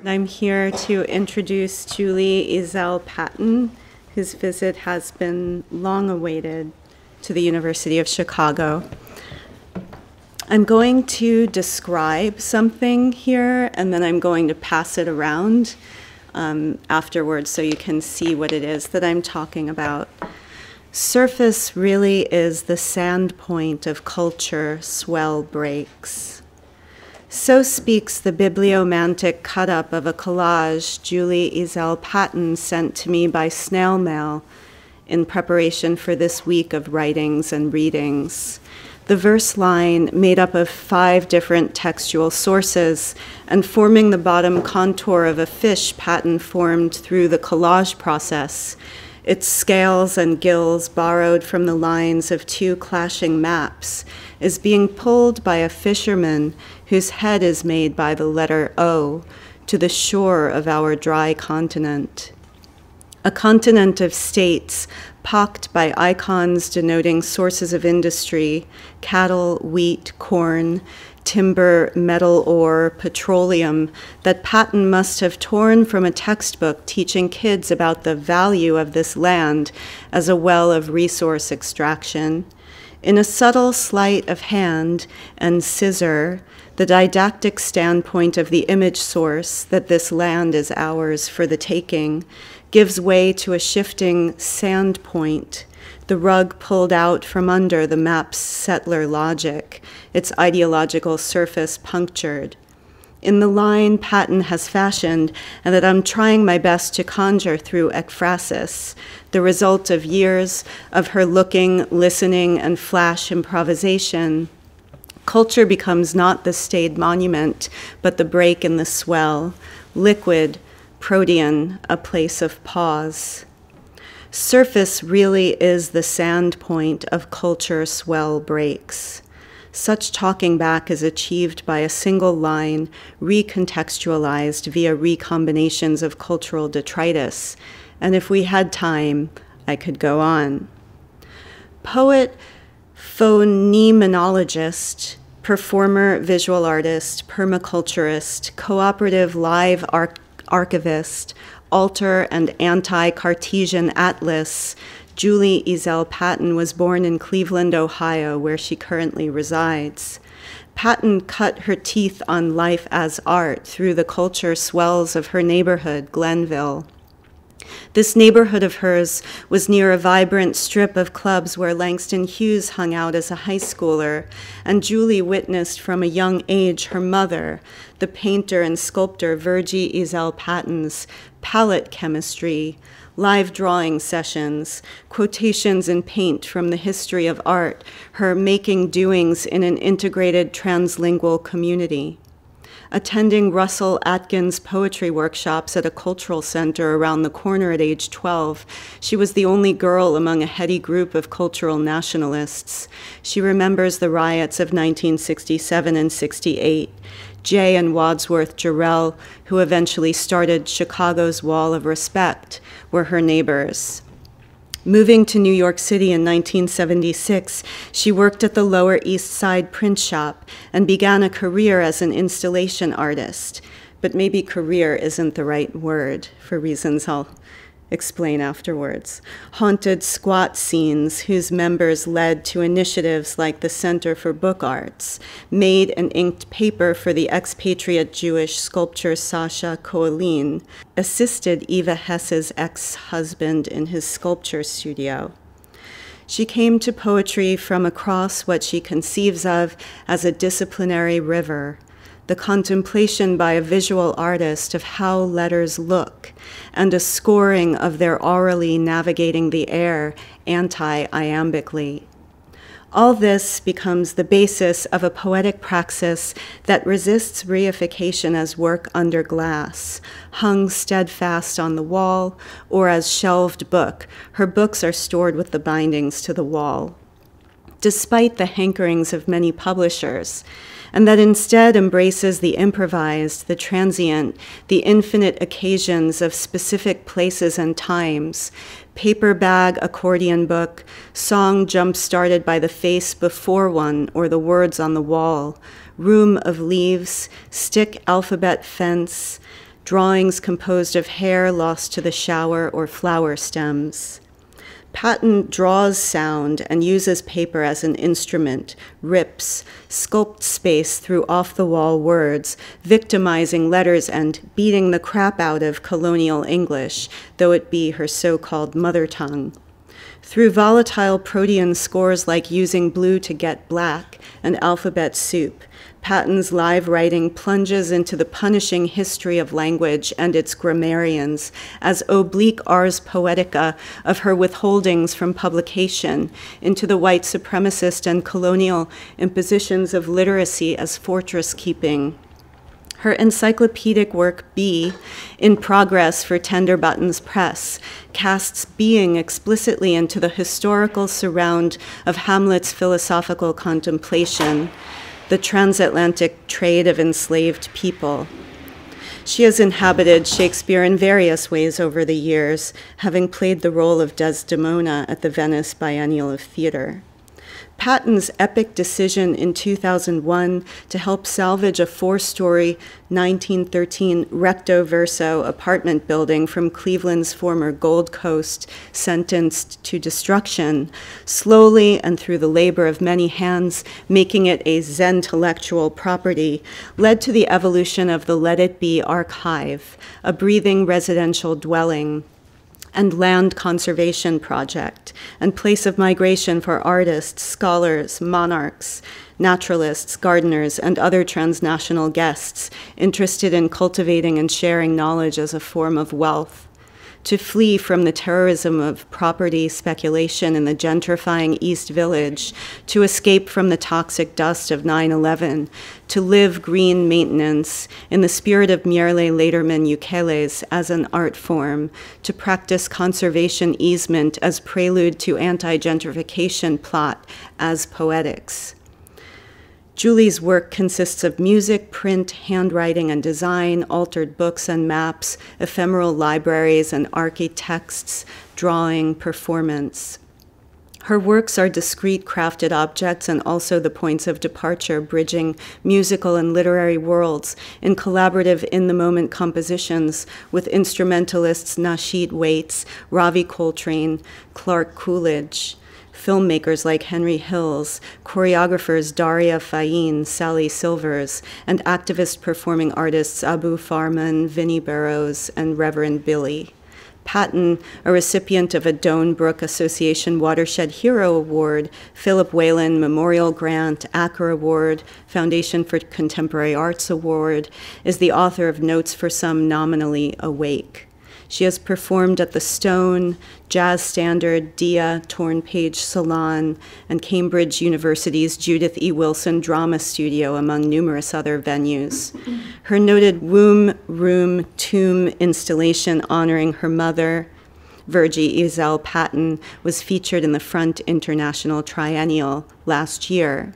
I'm here to introduce Julie Ezelle Patton, whose visit has been long awaited to the University of Chicago. I'm going to describe something here, and then I'm going to pass it around afterwards so you can see what it is that I'm talking about. Surface really is the sand point of culture swell breaks. So speaks the bibliomantic cut-up of a collage Julie Ezelle Patton sent to me by snail mail in preparation for this week of writings and readings. The verse line, made up of 5 different textual sources and forming the bottom contour of a fish Patton formed through the collage process, its scales and gills borrowed from the lines of 2 clashing maps, is being pulled by a fisherman whose head is made by the letter O to the shore of our dry continent. A continent of states pocked by icons denoting sources of industry, cattle, wheat, corn, timber, metal ore, petroleum, that Patton must have torn from a textbook teaching kids about the value of this land as a well of resource extraction. In a subtle sleight of hand and scissor, the didactic standpoint of the image source, that this land is ours for the taking, gives way to a shifting sand point, the rug pulled out from under the map's settler logic, its ideological surface punctured. In the line Patton has fashioned, and that I'm trying my best to conjure through ekphrasis, the result of years of her looking, listening, and flash improvisation, culture becomes not the staid monument, but the break in the swell, liquid, protean, a place of pause. Surface really is the sand point of culture swell breaks. Such talking back is achieved by a single line, recontextualized via recombinations of cultural detritus. And if we had time, I could go on. Poet, phenomenologist, performer, visual artist, permaculturist, cooperative live archivist, alter and anti-Cartesian atlas, Julie Ezelle Patton was born in Cleveland, Ohio, where she currently resides. Patton cut her teeth on life as art through the culture swells of her neighborhood, Glenville. This neighborhood of hers was near a vibrant strip of clubs where Langston Hughes hung out as a high schooler, and Julie witnessed from a young age her mother, the painter and sculptor Virgie Ezelle Patton's palette chemistry, live drawing sessions, quotations in paint from the history of art, her making doings in an integrated translingual community. Attending Russell Atkins poetry workshops at a cultural center around the corner at age 12, she was the only girl among a heady group of cultural nationalists. She remembers the riots of 1967 and 68. Jay and Wadsworth Jarrell, who eventually started Chicago's Wall of Respect, were her neighbors. Moving to New York City in 1976, she worked at the Lower East Side print shop and began a career as an installation artist. But maybe career isn't the right word, for reasons I'll explain afterwards. Haunted squat scenes whose members led to initiatives like the Center for Book Arts, made and inked paper for the expatriate Jewish sculptor Sasha Koelin, assisted Eva Hesse's ex-husband in his sculpture studio. She came to poetry from across what she conceives of as a disciplinary river, the contemplation by a visual artist of how letters look, and a scoring of their orally navigating the air anti-iambically. All this becomes the basis of a poetic praxis that resists reification as work under glass, hung steadfast on the wall, or as shelved book. Her books are stored with the bindings to the wall. Despite the hankerings of many publishers, and that instead embraces the improvised, the transient, the infinite occasions of specific places and times, paper bag accordion book, song jump-started by the face before one or the words on the wall, room of leaves, stick alphabet fence, drawings composed of hair lost to the shower or flower stems. Patton draws sound and uses paper as an instrument, rips, sculpts space through off-the-wall words, victimizing letters and beating the crap out of colonial English, though it be her so-called mother tongue. Through volatile protean scores like using blue to get black and alphabet soup, Patton's live writing plunges into the punishing history of language and its grammarians as oblique ars poetica of her withholdings from publication, into the white supremacist and colonial impositions of literacy as fortress keeping. Her encyclopedic work B, in progress for Tender Buttons Press, casts being explicitly into the historical surround of Hamlet's philosophical contemplation, the transatlantic trade of enslaved people. She has inhabited Shakespeare in various ways over the years, having played the role of Desdemona at the Venice Biennial of Theater. Patton's epic decision in 2001 to help salvage a 4-story 1913 recto verso apartment building from Cleveland's former Gold Coast, sentenced to destruction, slowly and through the labor of many hands, making it a Zentellectual property, led to the evolution of the Let It Be Archive, a breathing residential dwelling and land conservation project, and place of migration for artists, scholars, monarchs, naturalists, gardeners, and other transnational guests interested in cultivating and sharing knowledge as a form of wealth. To flee from the terrorism of property speculation in the gentrifying East Village, to escape from the toxic dust of 9/11, to live green maintenance in the spirit of Mierle Lederman Ukeles as an art form, to practice conservation easement as prelude to anti-gentrification plot as poetics. Julie's work consists of music, print, handwriting, and design, altered books and maps, ephemeral libraries and architects, drawing, performance. Her works are discrete, crafted objects and also the points of departure, bridging musical and literary worlds in collaborative in-the-moment compositions with instrumentalists Nasheed Waits, Ravi Coltrane, Clark Coolidge, filmmakers like Henry Hills, choreographers Daria Fayin, Sally Silvers, and activist performing artists Abu Farman, Vinnie Burrows, and Reverend Billy. Patton, a recipient of a Doane Brook Association Watershed Hero Award, Philip Whalen Memorial Grant, Acker Award, Foundation for Contemporary Arts Award, is the author of Notes for Some Nominally Awake. She has performed at the Stone, Jazz Standard, Dia, Torn Page Salon, and Cambridge University's Judith E. Wilson Drama Studio, among numerous other venues. Her noted Womb Room Tomb installation honoring her mother, Virgie Ezelle Patton, was featured in the Front International Triennial last year.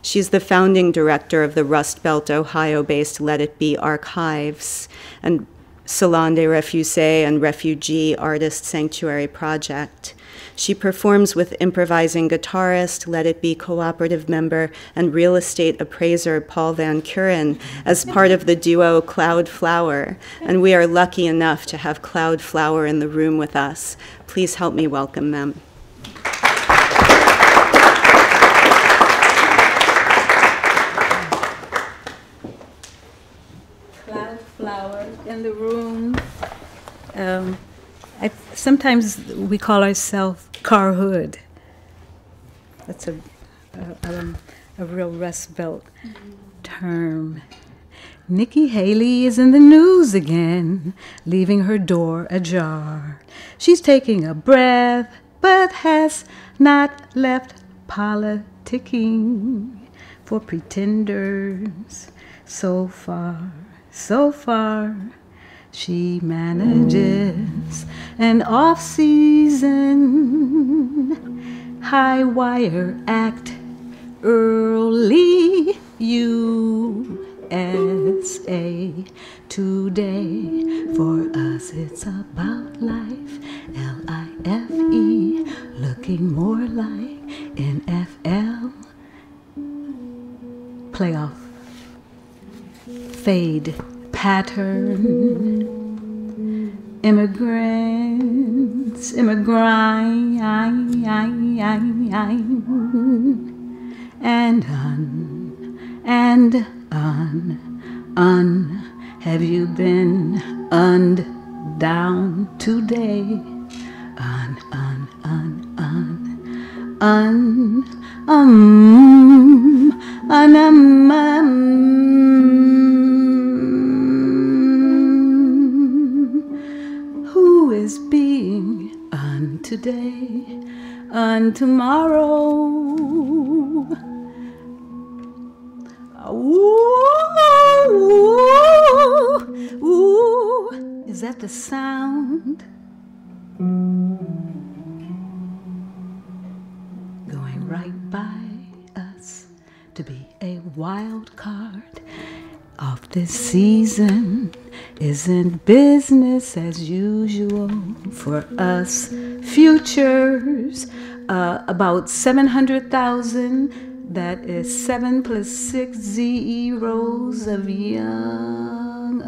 She's the founding director of the Rust Belt, Ohio-based Let It Be Archives, and Salon des Refugiés and Refugee Artist Sanctuary Project. She performs with improvising guitarist, Let It Be cooperative member, and real estate appraiser Paul Van Kuren as part of the duo Cloud Flower, and we are lucky enough to have Cloud Flower in the room with us. Please help me welcome them. In the room. Sometimes we call ourselves Carhood. That's a real Rust Belt term. Nikki Haley is in the news again, leaving her door ajar. She's taking a breath, but has not left politicking for pretenders. So far, she manages an off-season high wire act early USA Today. For us it's about life, L-I-F-E, looking more like NFL playoff fade Patton, immigrants, immigrant, and have you been down today? Who is being today, tomorrow? Ooh, is that the sound? Going right by us to be a wild card of this season. Isn't business as usual for us futures? About 700,000. That is 7 plus 6 zeros of young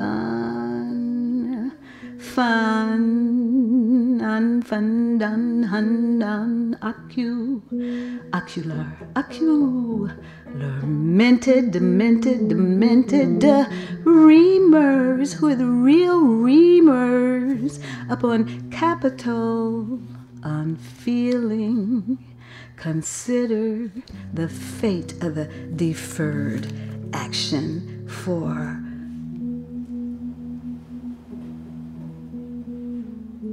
ocular, demented, reamers with real reamers upon capital unfeeling. Consider the fate of the deferred action for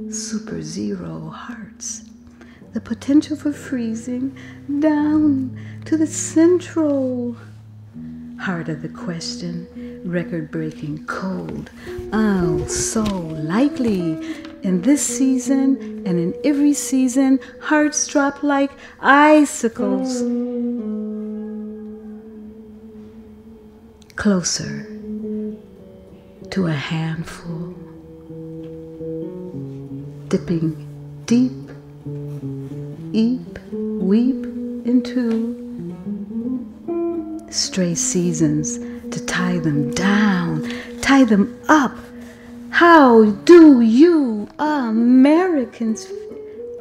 super zero hearts. The potential for freezing down to the central heart of the question, record-breaking cold. Oh, so likely. In this season and in every season, hearts drop like icicles. Closer to a handful. Dipping deep, weep into stray seasons to tie them down, tie them up. How do you Americans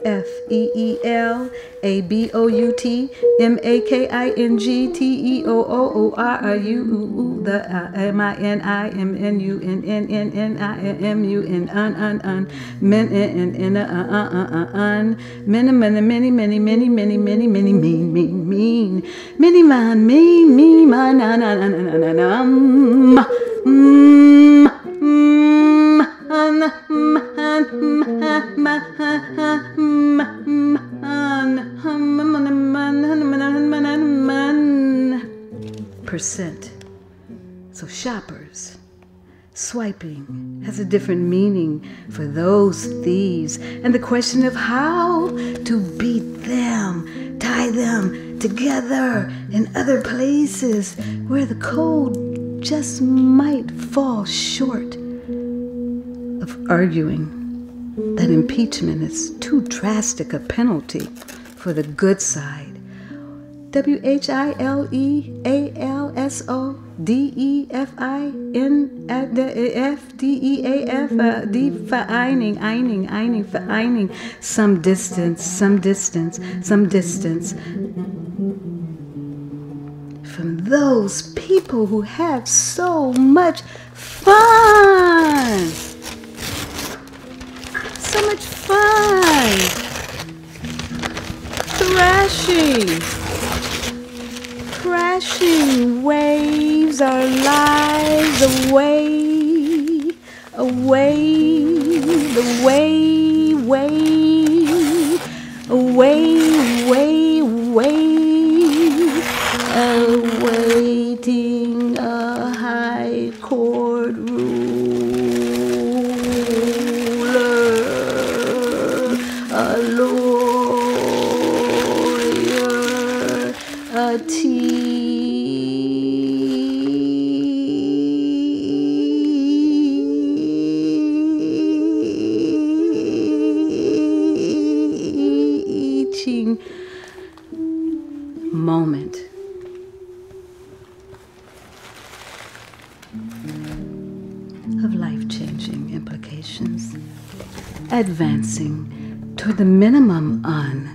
FEELABOUTMAKINGTEOOORU the percent. So shoppers, swiping has a different meaning for those thieves, and the question of how to beat them, tie them together in other places where the code just might fall short of arguing that impeachment is too drastic a penalty for the good side. Defining some distance from those people who have so much fun. So much fun. Crashing waves our lives away, awaiting a high court ruler, a lawyer, a teaching moment. advancing toward the minimum un,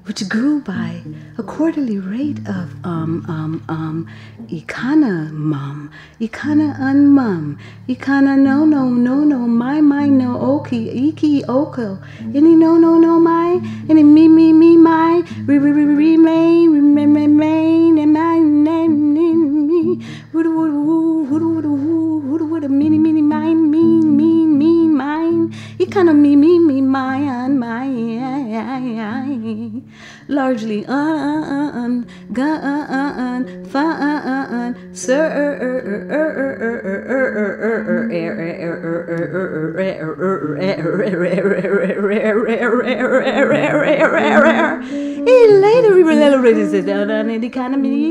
which grew by a quarterly rate of ikana unmum, ikana no, my no, oki, iki, oko, any no, my, any me, my, remain, and my name, me, would mini, mean, mine, ikana me, mine, largely gun, fun, sir, later economy,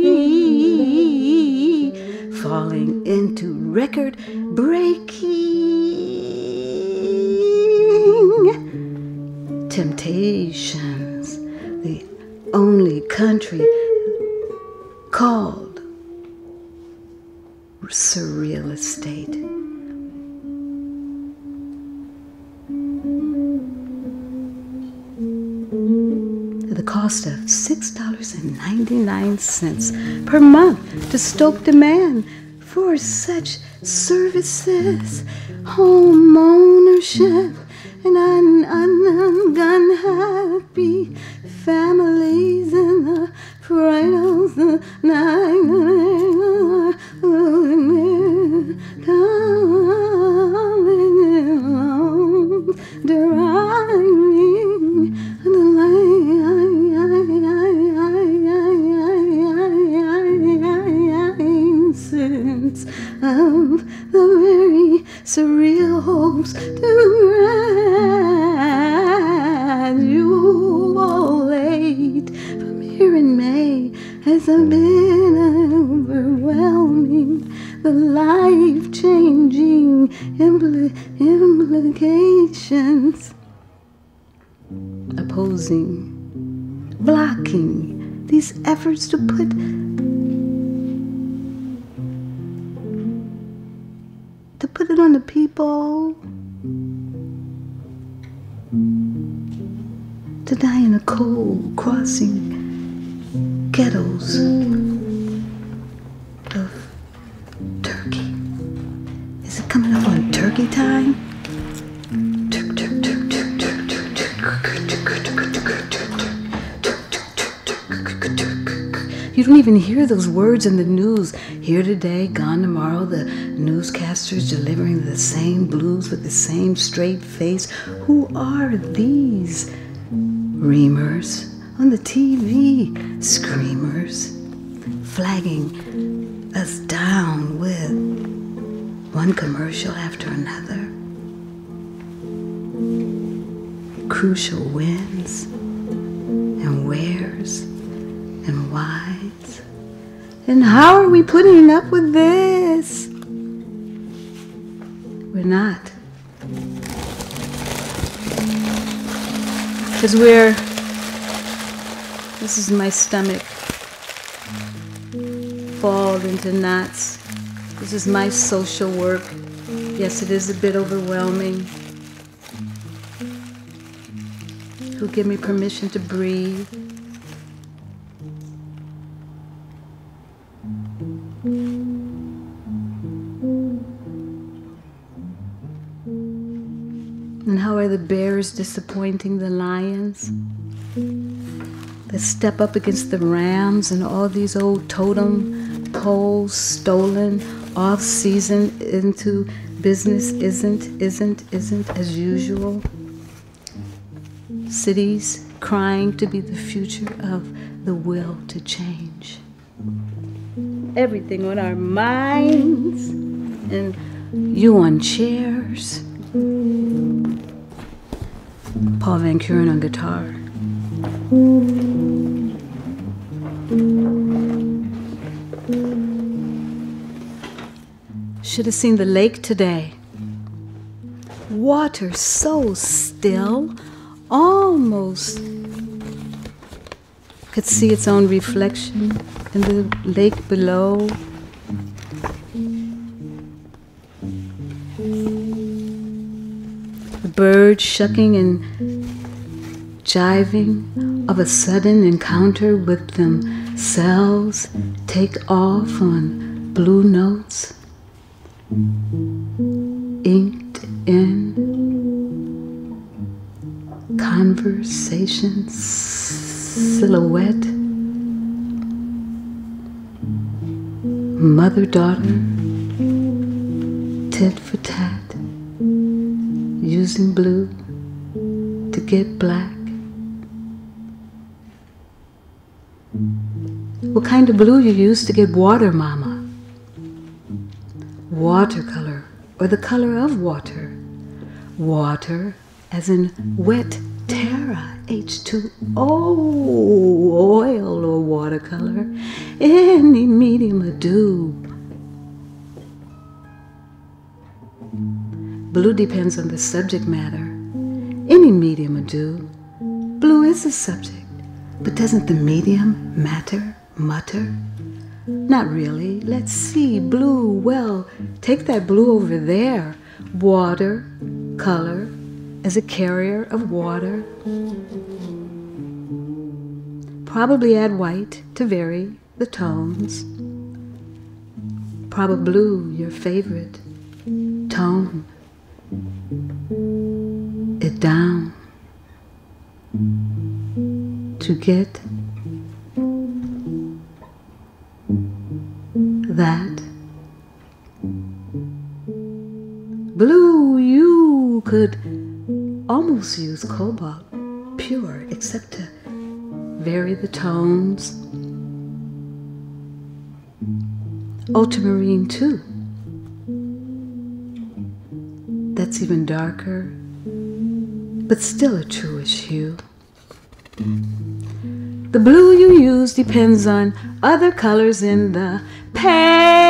falling into record-breaking temptations. The only country called surreal estate. At the cost of $6.99 per month to stoke demand for such services, home ownership, and unhappy families in the bridals the night deriving the license of the very surreal hopes to graduate from here in May has been overwhelming. The life-changing implications, opposing, blocking these efforts to put it on the people to die in the cold, crossing ghettos of Turkey. Is it coming up on turkey time? You don't even hear those words in the news. Here today, gone tomorrow, the newscasters delivering the same blues with the same straight face. Who are these reamers on the TV? Screamers, flagging us down with one commercial after another. Crucial wins and wheres and whys. And how are we putting up with this? We're not. Because this is my stomach, fall into knots. This is my social work. Yes, it is a bit overwhelming. Who give me permission to breathe. And how are the bears disappointing the lions? They step up against the rams and all these old totem poles stolen off season into business isn't as usual. Cities crying to be the future of the will to change. Everything on our minds and you on chairs. Paul Van Kuren on guitar. Should have seen the lake today. Water so still, almost could see its own reflection in the lake below. birds shucking and jiving of a sudden encounter with themselves take off on blue notes, inked in conversation silhouette, mother-daughter, tit for tat, using blue to get black. What kind of blue you use to get water, Mama? Watercolor, or the color of water. Water as in wet terra, H2O, oil or watercolor, any medium of dew. Blue depends on the subject matter. Any medium of dew. Blue is the subject, but doesn't the medium matter, mutter? Not really. Let's see. Blue, well, take that blue over there. Water, color, as a carrier of water. Probably add white to vary the tones. Probably blue, your favorite tone. It down to get that blue. You could almost use cobalt pure, except to vary the tones. Ultramarine too. That's even darker, but still a truish hue. The blue you use depends on other colors in the painting.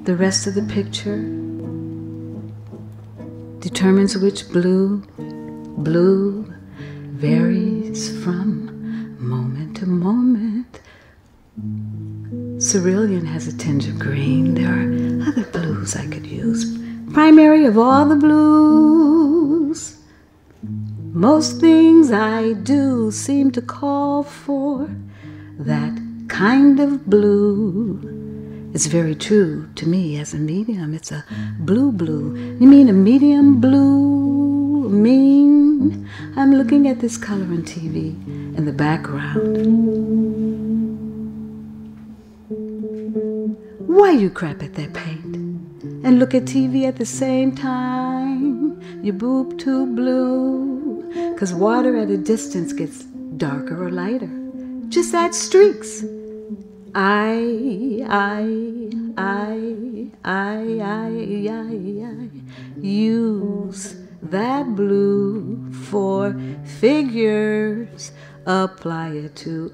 The rest of the picture determines which blue varies from moment to moment. Cerulean has a tinge of green. There are other blues I could use. Primary of all the blues. Most things I do seem to call for that kind of blue. It's very true to me as a medium. It's a blue. You mean a medium blue? Mean? I'm looking at this color on TV in the background. Why you crap at that paint and look at TV at the same time? Your boob too blue. 'Cause water at a distance gets darker or lighter. Just add streaks. I use that blue for figures. Apply it to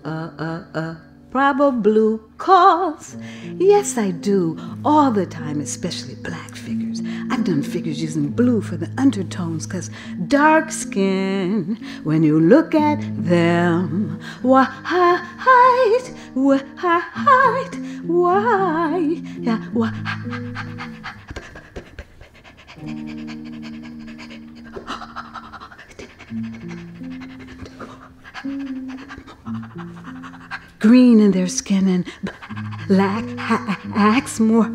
probable blue cause. Yes, I do, all the time, especially black figures. I've done figures using blue for the undertones, 'cause dark skin, when you look at them, why, yeah, why. Green in their skin and black acts more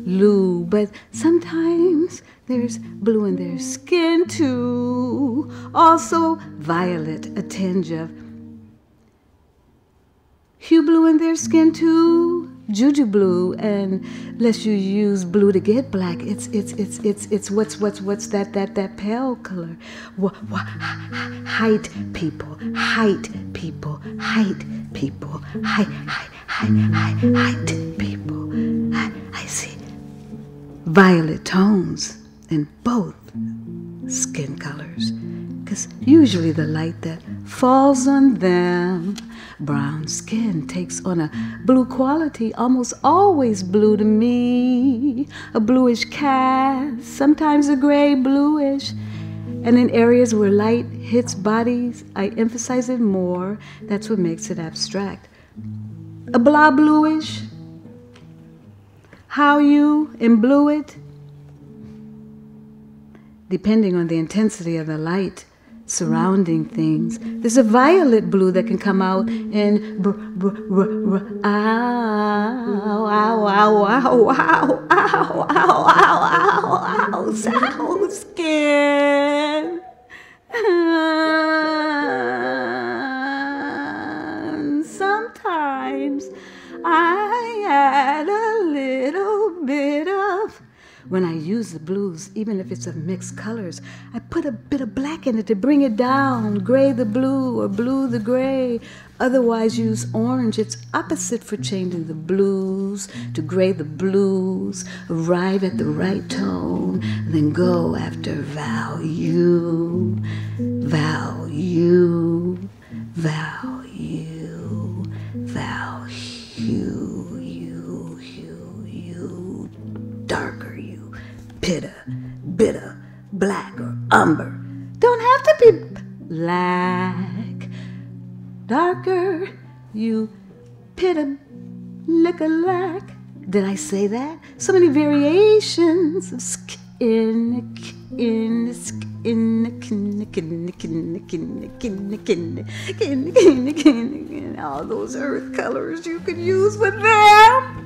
blue, but sometimes there's blue in their skin too. Also violet, a tinge of hue blue in their skin too. Juju blue, and unless you use blue to get black, it's what's that pale color. Height people. Height people. I see violet tones in both skin colors, 'cause usually the light that falls on them, brown skin takes on a blue quality, almost always blue to me, a bluish cast, sometimes a gray bluish. And in areas where light hits bodies, I emphasize it more. That's what makes it abstract. A blah bluish. How you imblue it? Depending on the intensity of the light surrounding things. There's a violet blue that can come out in ow, ow, ow, ow, ow, ow, ow, ow, ow, sound skin. Sometimes I add a little bit of, when I use the blues, even if it's of mixed colors, I put a bit of black in it to bring it down, gray the blue or blue the gray. Otherwise use orange. It's opposite for changing the blues to gray the blues, arrive at the right tone, then go after value, value, value, value, you, darker. Bitter, black or umber. Don't have to be black. Darker, you pitter, lick-a-lack. Did I say that? So many variations of skin, all those earth colors you could use with them.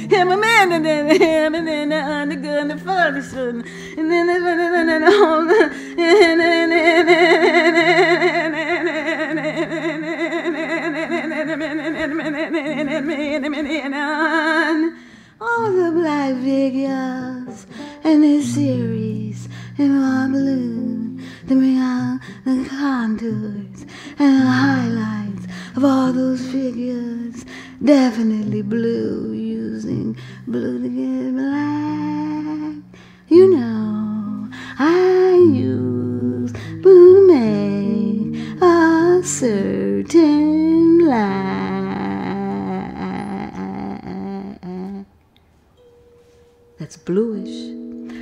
Him a man and then him and then the gun the funny son and then all the black figures and the series and all blue to bring out the contours and the highlights of all those figures. Definitely blue, using blue to get black. You know, I use blue to make a certain black. That's bluish.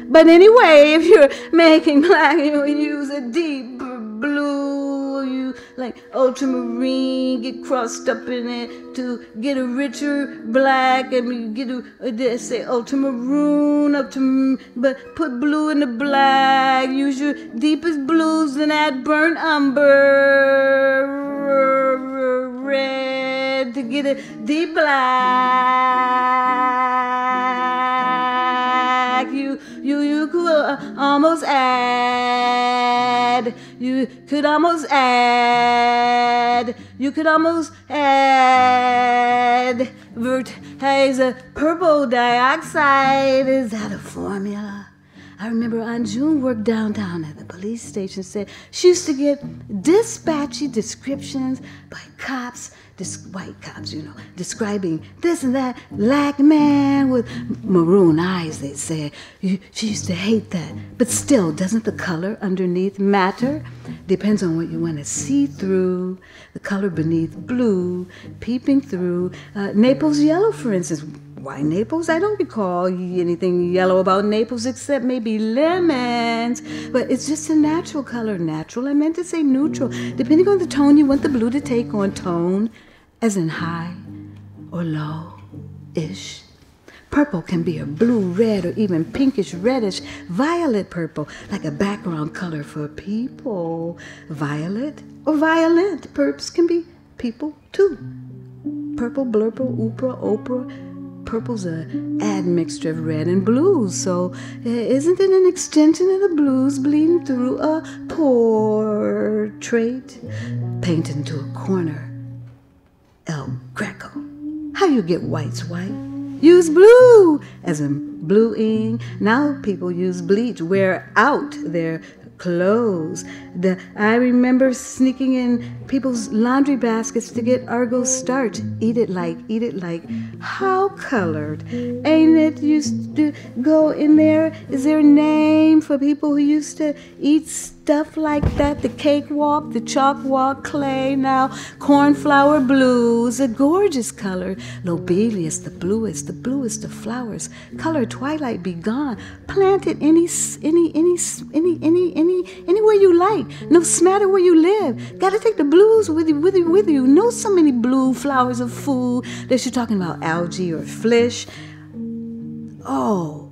But anyway, if you're making black, you use a deeper blue. You like ultramarine, get crossed up in it to get a richer black, and you get a say ultramaroon up to, but put blue in the black. Use your deepest blues and add burnt umber red to get a deep black. You could almost add. You could almost add purple dioxide. Is that a formula? I remember Aunt June worked downtown at the police station, said she used to get dispatchy descriptions by cops, white cops, you know, describing this and that black man with maroon eyes, they said. She used to hate that. But still, doesn't the color underneath matter? Depends on what you want to see through. The color beneath blue, peeping through. Naples yellow, for instance. Why Naples? I don't recall anything yellow about Naples except maybe lemons. But it's just a natural color. Natural, I meant to say neutral. Depending on the tone you want the blue to take on. Tone, as in high or low-ish. Purple can be a blue, red, or even pinkish, reddish, violet purple, like a background color for people. Violet or violent. Purps can be people too. Purple, blurple, opera. Purple's an admixture of red and blues, so isn't it an extension of the blues bleeding through a portrait? Painted into a corner crackle. How you get white's white? Use blue, as in blue ink. Now people use bleach, wear out their clothes. I remember sneaking in people's laundry baskets to get Argo starch. Eat it like. How colored? Ain't it used to go in there? Is there a name for people who used to eat stuff like that? The cakewalk, the chalk walk, clay. Now cornflower blues, a gorgeous color. Lobelius, the bluest of flowers. Color twilight be gone. Plant it anywhere you like. No matter where you live. Gotta take the blues with you. Know so many blue flowers of food that you're talking about algae or fish. Oh,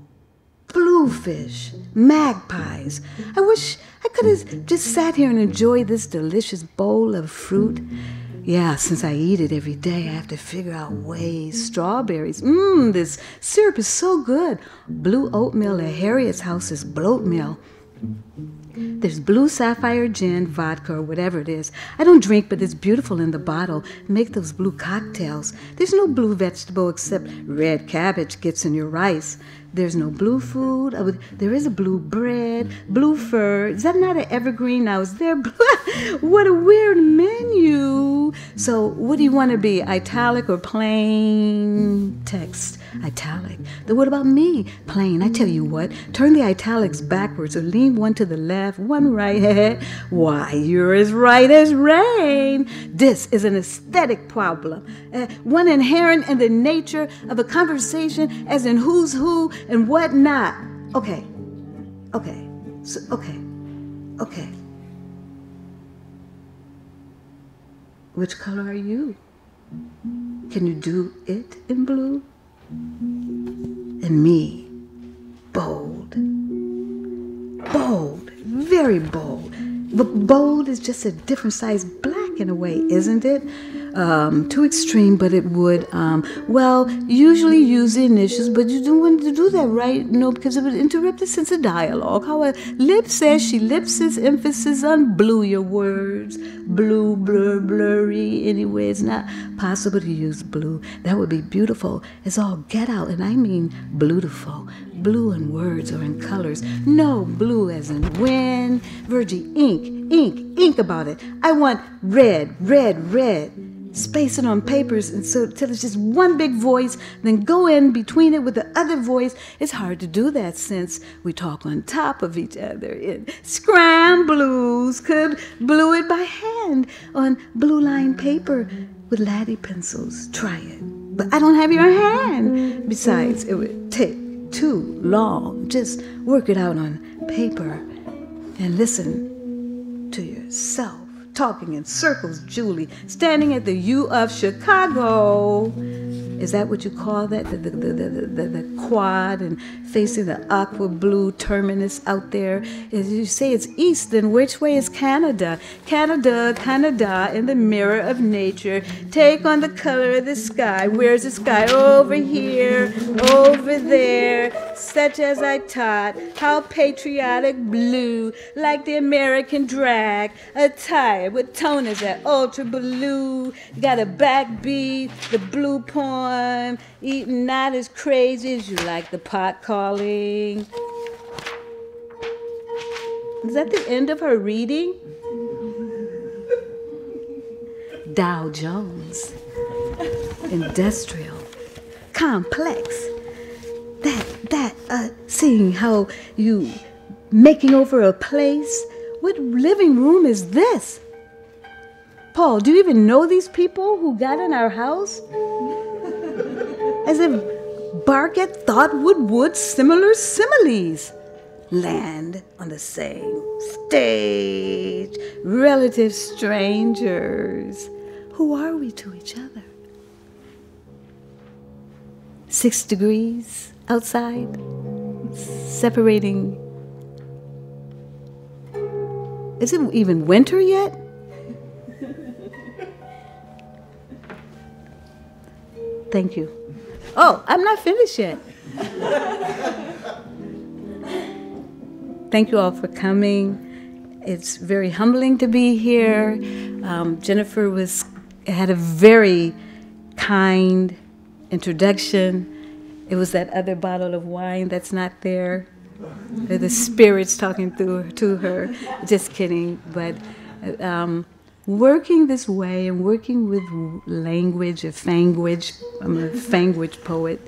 bluefish, magpies. I wish I could have just sat here and enjoyed this delicious bowl of fruit. Yeah, since I eat it every day, I have to figure out ways. Strawberries. This syrup is so good. Blue oatmeal at Harriet's house is bloatmeal. There's blue sapphire gin, vodka, or whatever it is. I don't drink, but it's beautiful in the bottle. Make those blue cocktails. There's no blue vegetable except red cabbage gets in your rice. There's no blue food. There is a blue bread, blue fur. Is that not an evergreen? Now, is there blue? What a weird menu. So what do you want to be, italic or plain text? Italic. Then what about me? Plain. I tell you what, turn the italics backwards or lean one to the left, one right. Why, you're as right as rain. This is an aesthetic problem, one inherent in the nature of a conversation, as in who's who and what not. Okay. Which color are you? Can you do it in blue? And me, bold, very bold. But bold is just a different size black in a way, isn't it? Too extreme, but it would, usually use the initials, but you don't want to do that, right? No, because it would interrupt the sense of dialogue. How a lip says she lips its emphasis on blue, your words. Blue, blurry. Anyway, it's not possible to use blue. That would be beautiful. It's all get out, and I mean beautiful. Blue in words or in colors. No blue as in wind. Virgie, ink about it. I want red. Space it on papers and so till it's just one big voice, then go in between it with the other voice. It's hard to do that since we talk on top of each other. Scrambles could blue it by hand on blue line paper with laddie pencils. Try it. But I don't have your hand. Besides, it would take too long. Just work it out on paper and listen to yourself. Talking in circles, Julie, standing at the U of Chicago. Is that what you call that? The quad and facing the aqua blue terminus out there? As you say it's east, then which way is Canada? Canada, in the mirror of nature. Take on the color of the sky. Where's the sky? Over here, over there. Such as I taught. How patriotic blue, like the American drag. A tie with toners at ultra blue. Got a backbeat, the blue poem. Eating not as crazy as you like the pot calling. Is that the end of her reading? Dow Jones. Industrial. Complex. Seeing how you making over a place. What living room is this? Paul, do you even know these people who got in our house? As if Barkett thought would similar similes. Land on the same stage. Relative strangers. Who are we to each other? 6 degrees outside, separating. Is it even winter yet? Thank you. Oh, I'm not finished yet. Thank you all for coming. It's very humbling to be here. Jennifer had a very kind introduction. It was that other bottle of wine that's not there. The spirits talking to her. Just kidding. But working this way and working with language, I'm a fanguage poet,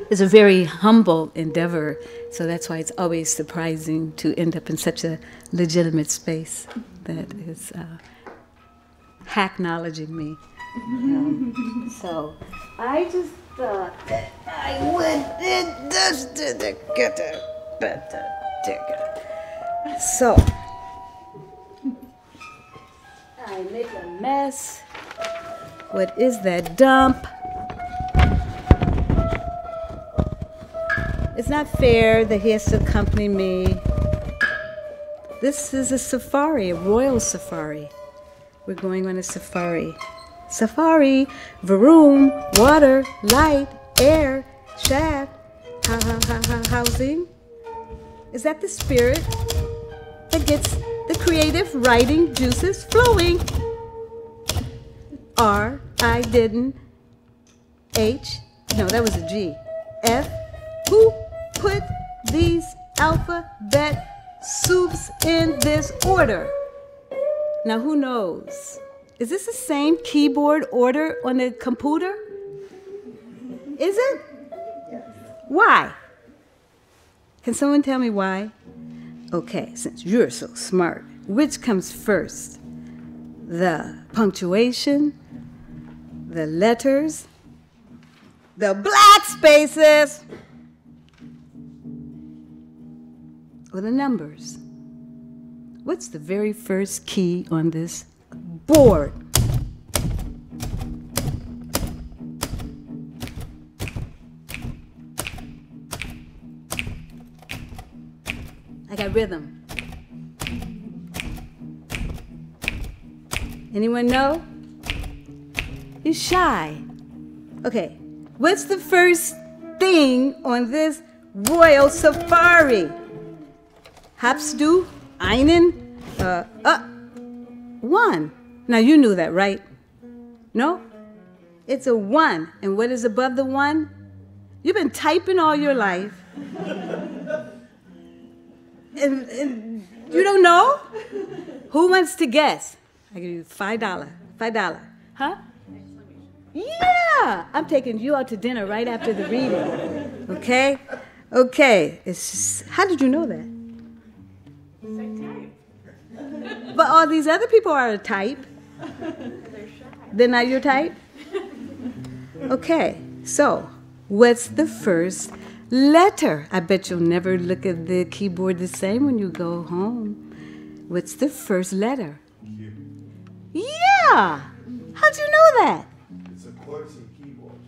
is a very humble endeavor. So that's why it's always surprising to end up in such a legitimate space that is acknowledging me. So I just thought that I would just get a better ticket. So I make a mess. What is that dump? It's not fair that he has to accompany me. This is a safari, a royal safari. We're going on a safari. Safari, vroom, water, light, air, shaft, housing. Is that the spirit that gets the creative writing juices flowing? R, I didn't. H, no, that was a G. F, who put these alphabet soups in this order? Now, who knows? Is this the same keyboard order on the computer? Is it? Yes. Why? Can someone tell me why? Okay, since you're so smart, which comes first? The punctuation, the letters, the black spaces, or the numbers? What's the very first key on this board? I got rhythm. Anyone know? You're shy. Okay, what's the first thing on this royal safari? Hapsdu, einen, one. Now you knew that, right? No? It's a one. And what is above the one? You've been typing all your life. And you don't know? Who wants to guess? I give you $5. $5. Huh? Yeah! I'm taking you out to dinner right after the reading. Okay? Okay. It's just, how did you know that? But all these other people are a type. They're not your type? Okay, so what's the first letter? I bet you'll never look at the keyboard the same when you go home. What's the first letter? Q. Yeah! How'd you know that? It's a QWERTY keyboard.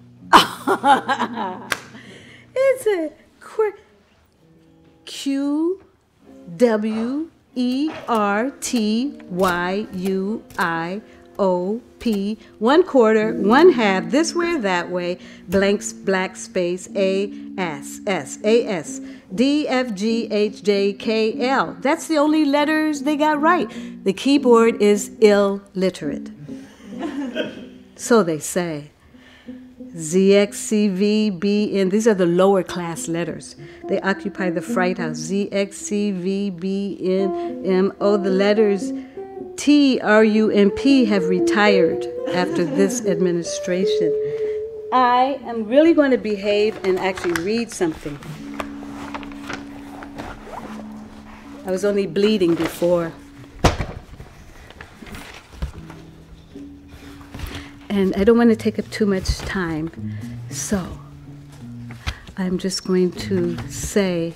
It's a QWERTYUIOP, 1/4, 1/2, this way or that way, blanks, black space, AS, DFGHJKL. That's the only letters they got right. The keyboard is illiterate. So they say. ZXCVBN, these are the lower class letters. They occupy the Fright House. ZXCVBNMO, the letters TRUMP have retired after this administration. I am really going to behave and actually read something. I was only bleeding before. And I don't want to take up too much time, so I'm just going to say,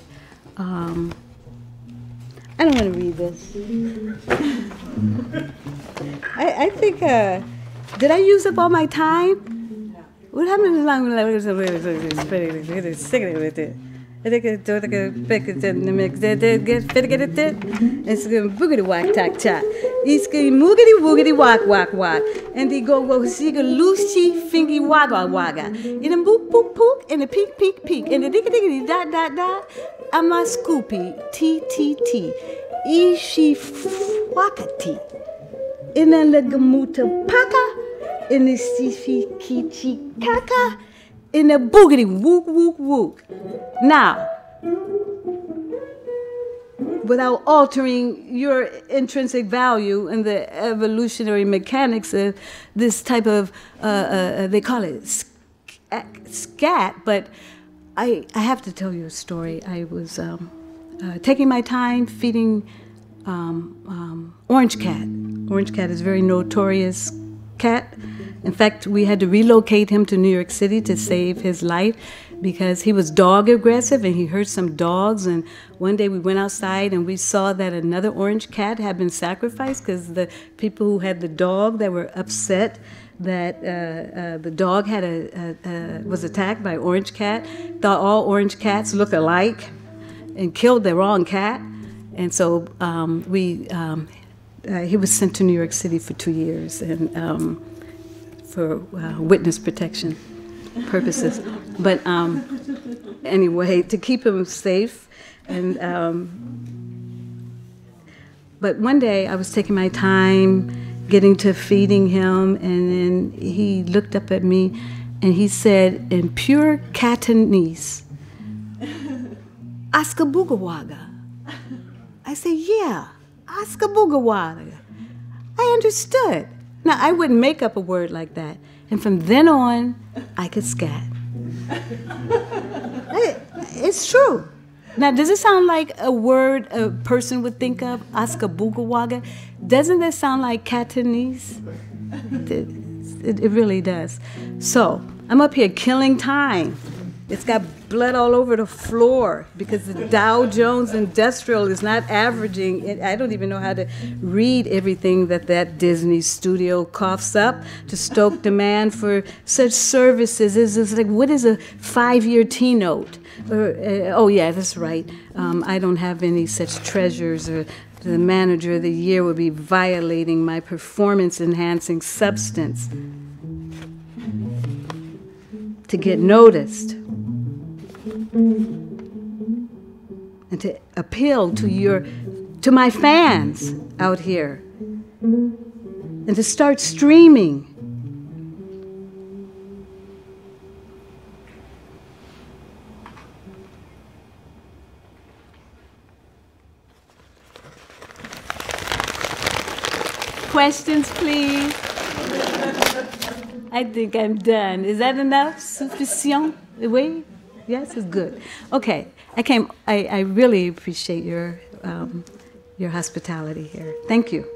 I don't want to read this. I think, did I use up all my time? No. What happened to it's going boogity whack tack tack. It's going moogity woogity whack whack whack. And they go see go loosey fingy wagga wagga. In a boop boop pook and a peek peek peek and a diggy diggity dot dot dot. I'm a scoopy TTT. Ishi wakati. In a legamuta paka. in the sifi kaka, in the boogity wook wook wook. Now, without altering your intrinsic value in the evolutionary mechanics of this type of, they call it scat, but I have to tell you a story. I was taking my time feeding Orange Cat. Orange Cat is a very notorious cat. In fact, we had to relocate him to New York City to save his life because he was dog aggressive and he hurt some dogs. And one day we went outside and we saw that another orange cat had been sacrificed because the people who had the dog that were upset that the dog had was attacked by orange cat, thought all orange cats look alike and killed the wrong cat. And so he was sent to New York City for 2 years and for witness protection purposes. But anyway, to keep him safe. And but one day I was taking my time getting to feeding him, and then he looked up at me and he said in pure Catanese, Askabugawaga. I said, yeah, Askabugawaga. I understood. Now, I wouldn't make up a word like that. And from then on, I could scat. It's true. Now, does it sound like a word a person would think of, Askabugawaga? Doesn't that sound like Catanese? It really does. So, I'm up here killing time. It's got blood all over the floor because the Dow Jones Industrial is not averaging. I don't even know how to read everything that Disney studio coughs up to stoke demand for such services. It's like, what is a 5-year T-note? Oh, yeah, that's right. I don't have any such treasures, or the manager of the year would be violating my performance-enhancing substance to get noticed. And to appeal to my fans out here, and to start streaming. Questions, please. I think I'm done. Is that enough? Sufficient? Oui? Yes, it's good. Okay, I really appreciate your hospitality here. Thank you.